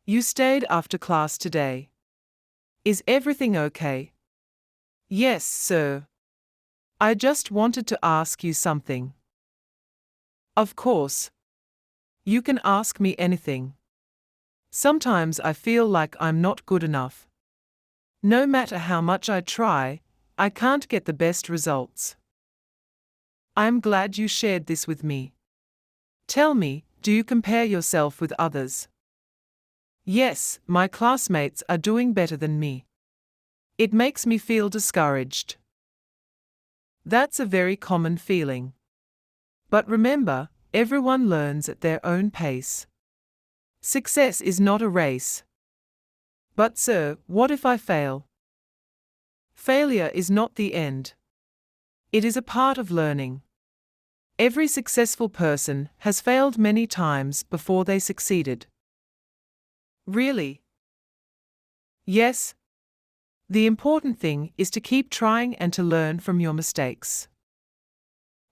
You stayed after class today. Is everything okay? Yes, sir. I just wanted to ask you something. Of course. You can ask me anything. Sometimes I feel like I'm not good enough. No matter how much I try, I can't get the best results. I'm glad you shared this with me. Tell me, do you compare yourself with others? Yes, my classmates are doing better than me. It makes me feel discouraged. That's a very common feeling. But remember, everyone learns at their own pace. Success is not a race. But sir, what if I fail? Failure is not the end. It is a part of learning. Every successful person has failed many times before they succeeded. Really? Yes. The important thing is to keep trying and to learn from your mistakes.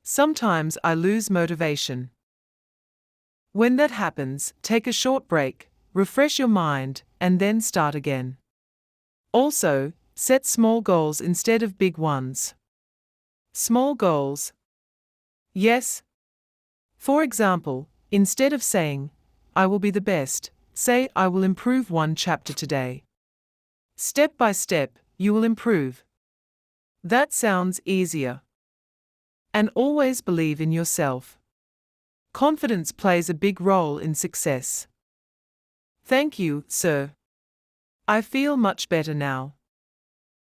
Sometimes I lose motivation. When that happens, take a short break, refresh your mind, and then start again. Also, set small goals instead of big ones. Small goals. Yes. For example, instead of saying, I will be the best, say, I will improve one chapter today. Step by step, you will improve. That sounds easier. And always believe in yourself. Confidence plays a big role in success. Thank you, sir. I feel much better now.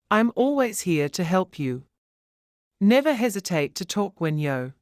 I'm always here to help you. Never hesitate to talk when you